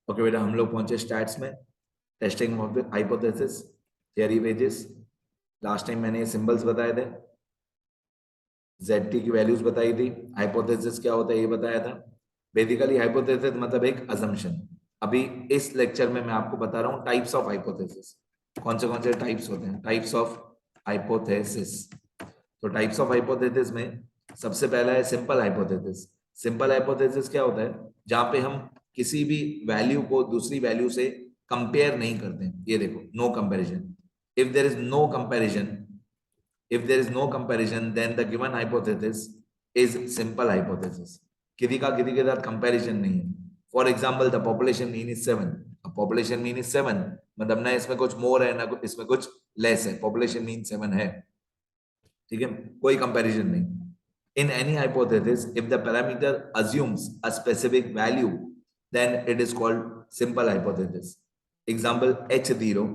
Okay बेटा, हम लोग पहुंचे स्टैट्स में, testing of the hypothesis, theory pages. Last time मैंने ये सिंबल्स बताए थे, ZT की वैल्यूज बताई थी, हाइपोथेसिस क्या होता है ये बताया था। बेसिकली हाइपोथेसिस मतलब एक अजम्पशन। अभी इस लेक्चर में मैं आपको बता रहा हूँ टाइप्स ऑफ हाइपोथेसिस, कौन से टाइप्स होते हैं, टाइप्स ऑफ हाइपोथेसिस। तो टाइप्स ऑफ हाइपोथेसिस में सबसे पहला है सिंपल हाइपोथेसिस। सिंपल हाइपोथेसिस क्या होता है, जहां पे हम किसी भी वैल्यू को दूसरी वैल्यू से कंपेयर नहीं करते। ये देखो, no comparison. If there is no comparison, if there is no comparison, then the given hypothesis is simple hypothesis. किसी का किसी के साथ कंपैरिजन नहीं है। For example, the population mean is 7। अब पॉपुलेशन मीन इज 7 मतलब ना इसमें कुछ मोर है ना इसमें कुछ लेस है, पॉपुलेशन मीन 7 है। ठीक है, कोई कंपैरिजन नहीं। In any hypothesis, if the parameter assumes a specific value, then it is called simple hypothesis. Example, H0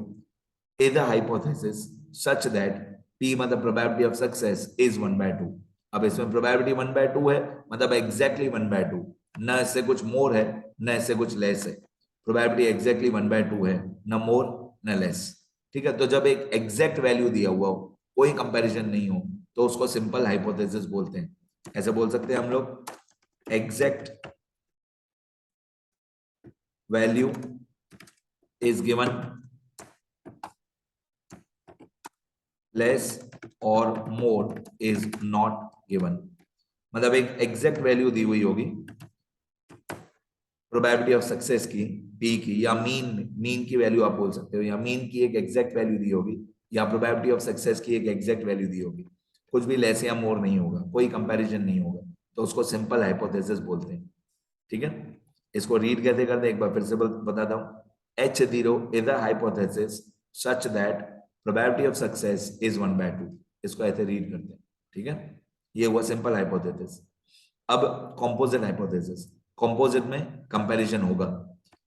is a hypothesis such that P मतलब probability of success is 1/2. अब इसमें probability 1/2 है मतलब exactly 1/2, न इससे कुछ more है न इससे कुछ less है। probability exactly 1/2 है, न more न less। ठीक है, तो जब एक exact value दिया हुआ हो, कोई कंपैरिजन नहीं हो, तो उसको सिंपल हाइपोथेसिस बोलते हैं। ऐसे बोल सकते हैं हम लोग, exact value is given, less और मोर इज नॉट गिवन। मतलब एक एग्जैक्ट वैल्यू दी हुई होगी प्रोबेबिलिटी ऑफ सक्सेस की, पी की, या मीन की वैल्यू आप बोल सकते हो, या मीन की एक एग्जैक्ट वैल्यू दी होगी, या प्रोबेबिलिटी ऑफ सक्सेस की एक एग्जैक्ट वैल्यू दी होगी। कुछ भी लेस या मोर नहीं होगा, कोई कंपैरिजन नहीं होगा, तो उसको सिंपल हाइपोथेसिस बोलते हैं। ठीक है, इसको रीड कैसे करते हैं एक बार फिर से बताता हूं। H0 is a hypothesis such that probability of success is 1/2। इसको ऐसे रीड करते हैं। ठीक है, ये हुआ सिंपल हाइपोथेसिस। अब कॉम्पोजिट हाइपोथेसिस, कॉम्पोजिट में कंपैरिजन होगा।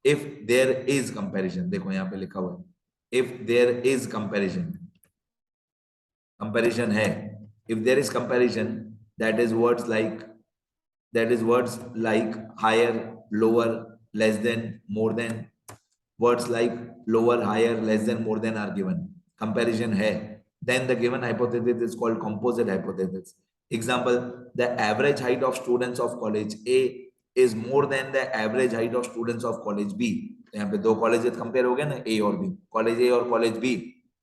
इफ देयर इज कंपैरिजन, देखो यहां पे लिखा हुआ है, if there is comparison, comparison है। If there is comparison, that is words like, that is words like higher, lower, less than, more than, words like lower, higher, less than, more than are given, comparison hai, then the given hypothesis is called composite hypothesis. Example, the average height of students of college A is more than the average height of students of college B। यहाँ पे दो colleges compare हो गए ना, A और B, college A और college B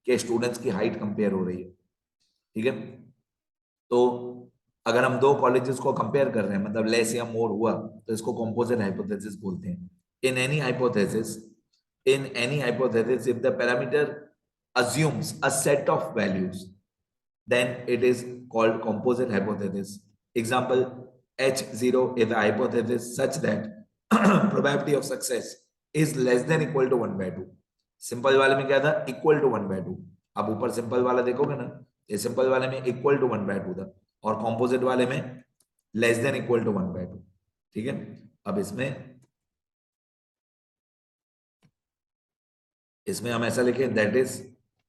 के students की हाइट कंपेयर हो रही है। ठीक है, तो अगर हम दो कॉलेजेस को कंपेयर कर रहे हैं मतलब लेस या मोर हुआ, तो इसको कंपोजिट हाइपोथेसिस बोलते हैं। In any hypothesis, if the parameter assumes a set of values, then it is called composite hypothesis. Example, H0 is a hypothesis such that probability of success is less than equal to 1/2। Simple वाले में क्या था, equal to 1/2। अब ऊपर simple वाला देखोगे ना, ये सिंपल वाले में इक्वल टू 1/2 था, और कॉम्पोजिट वाले में लेस देन इक्वल टू 1/2। ठीक है, अब इसमें हम ऐसा लिखें, that is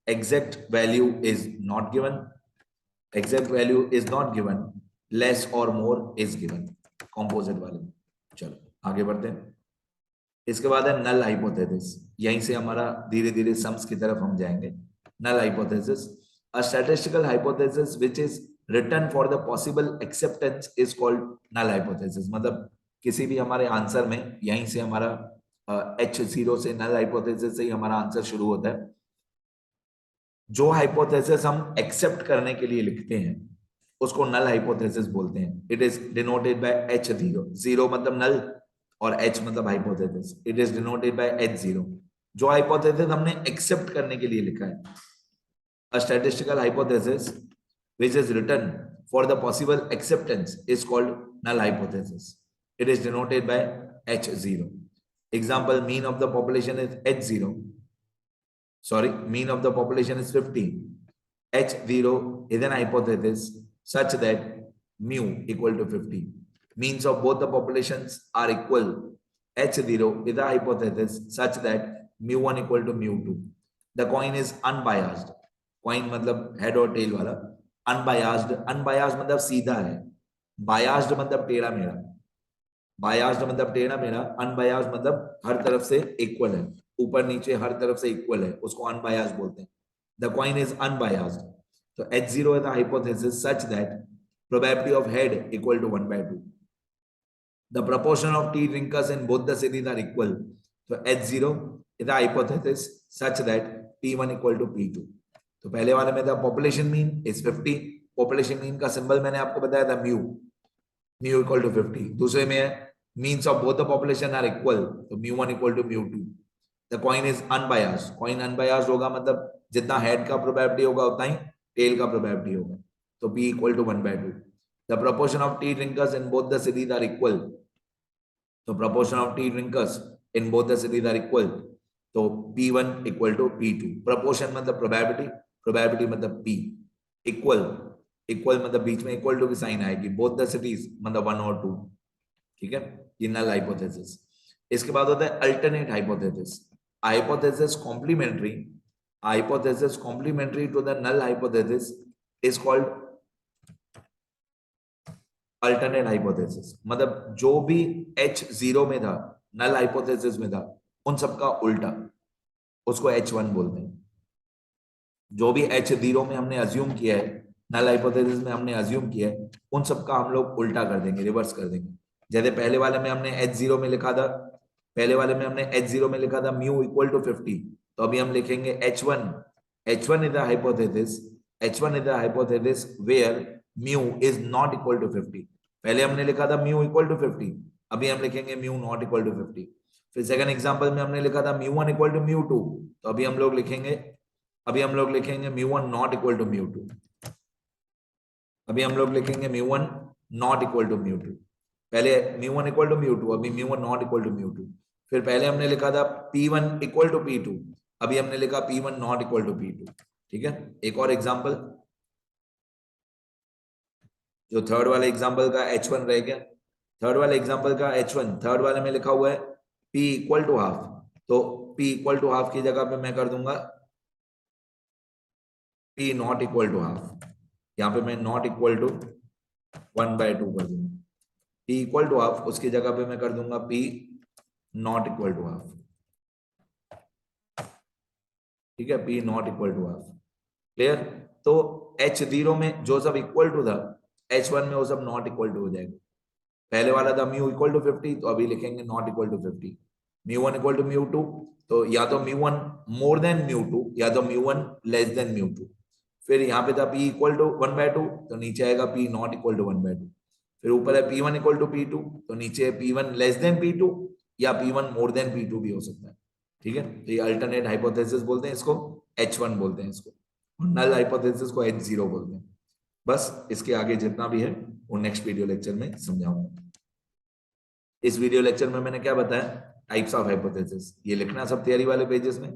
exact value is not given, exact value is not given, less और मोर इज गिवन, कॉम्पोजिट वाले में। चलो आगे बढ़ते हैं। इसके बाद है नल हाइपोथेसिस। यहीं से हमारा धीरे धीरे सम्स की तरफ हम जाएंगे। Null hypothesis, a statistical hypothesis which is written for the possible acceptance is called null hypothesis. मतलब किसी भी हमारे आंसर में, यहीं से हमारा H0 से, नल हाइपोथेसिस से ही हमारा आंसर शुरू होता है। जो हाइपोथेसिस हम एक्सेप्ट करने के लिए लिखते हैं उसको नल हाइपोथेसिस बोलते हैं। It is denoted by H0। 0 मतलब नल और H मतलब hypothesis. It is denoted by H0। जो हाइपोथेसिस हमने एक्सेप्ट करने के लिए लिखा है, a statistical hypothesis which is written for the possible acceptance is called null hypothesis. It is denoted by H0। Example, mean of the population is H0, sorry, mean of the population is 50। H0 is an hypothesis such that mu equal to 50, means of both the populations are equal। H0 is a hypothesis such that mu1 equal to mu2। the coin is unbiased, coin मतलब head और tail वाला, unbiased, unbiased मतलब सीधा है, biased मतलब टेढ़ा मेढ़ा। बायास्ड मतलब टेढ़ा मेढ़ा, अनबायास्ड मतलब हर तरफ से इक्वल है, ऊपर नीचे हर तरफ से इक्वल है, उसको अनबायास्ड बोलते हैं। The coin is unbiased. तो H0 is the hypothesis such that probability of head equal to 1/2. The proportion of T drinkers in both the cities are equal. So H0 is the hypothesis such that P1 equal to P2. तो पहले वाले में था population mean is 50, population mean का symbol मैंने आपको बताया था म्यू, म्यू इक्वल टू 50। दूसरे में है means of both the population are equal, तो म्यू1 इक्वल टू म्यू2। The coin is unbiased, coin unbiased होगा मतलब जितना हेड का प्रोबेबिलिटी होगा उतना ही टेल का प्रोबेबिलिटी होगा, तो P equal to 1/2। The proportion of tea drinkers in both the cities are equal, तो proportion of tea drinkers in both the cities are equal, तो P1 equal to P2। proportion मतलब probability, probability मतलब P, equal, equal मतलब बीच में equal to की sign आएगी, both the cities मतलब 1 और 2, ठीक है, ये null hypothesis। इसके बाद होता है alternate hypothesis, hypothesis complementary, hypothesis complementary to the null hypothesis is called alternate hypothesis. मतलब जो भी H0 में था, नल हाइपोथेसिस में था, उन सबका उल्टा, उसको H1 बोलते हैं। जो भी H0 में हमने अज्यूम किया है, नल हाइपोथेसिस में हमने अज्यूम किया है, उन सबका हम लोग उल्टा कर देंगे, रिवर्स कर देंगे। जैसे पहले वाले में हमने H0 में लिखा था, पहले वाले में हमने H0 में लिखा था म्यू इक्वल टू 50, तो अभी हम लिखेंगे H1, H1 is the hypothesis, H1 is the hypothesis where mu is not equal to 50। पहले हमने लिखा था म्यू इक्वल टू 50, अभी हम लिखेंगे म्यू नॉट इक्वल टू 50। फिर सेकंड एग्जांपल में हमने लिखा था म्यू1 इक्वल टू म्यू2, तो अभी हम लोग लिखेंगे म्यू1 नॉट इक्वल टू म्यू2, अभी हम लोग लिखेंगे म्यू1 नॉट इक्वल टू म्यू2। पहले म्यू1 इक्वल टू म्यू2, अभी म्यू1 नॉट इक्वल टू म्यू2। फिर पहले हमने लिखा था P1 इक्वल टू P2, अभी हमने लिखा P1 not equal to P2, ठीक है। एक और एग्जांपल, जो थर्ड वाले एग्जांपल का H1 रह गया, थर्ड वाले एग्जांपल का H1, थर्ड वाले में लिखा हुआ है P इक्वल टू हाफ, तो P इक्वल टू हाफ की जगह पे मैं कर दूंगा P not equal to half, यहाँ पे मैं नॉट इक्वल टू 1/2 कर दूंगा। P इक्वल टू हाफ, उसकी जगह पे मैं कर दूंगा P not equal to half, ठीक है, P not equal to half, clear. तो H0 में जो सब इक्वल टू था, H1 में वो सब नॉट इक्वल टू हो जाएगा। पहले वाला था म्यू इक्वल टू 50, तो अभी लिखेंगे नॉट इक्वल टू 50। म्यू1 इक्वल टू म्यू2, तो या तो म्यू1 मोर देन म्यू2 या तो म्यू1 लेस देन म्यू2। फिर यहाँ पे था P इक्वल टू 1/2, तो नीचे आएगा P नॉट इक्वल टू 1/2। फिर ऊपर है P1 इक्वल टू P2, तो नीचे है P1 लेस देन P2 या P1 मोर देन P2 भी हो सकता है, ठीक है। तो ये अल्टरनेट हाइपोथेसिस बोलते हैं इसको, H1 बोलते हैं इसको, और नल हाइपोथेसिस को H0 बोलते हैं। बस इसके आगे जितना भी है वो नेक्स्ट वीडियो लेक्चर में समझाऊंगा। इस वीडियो लेक्चर में मैंने क्या बताया, टाइप्स ऑफ हाइपोथेसिस, ये लिखना सब थियरी वाले पेजेस में।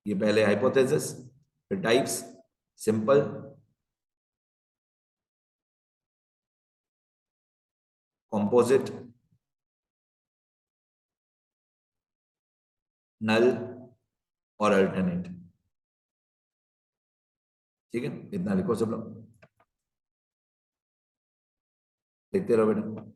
ये पहले हाइपोथेसिस, फिर टाइप्स, सिंपल, कॉम्पोजिट, नल और अल्टरनेट, ठीक है। इतना लिखो सब लोग, लिखते रहो बेटा।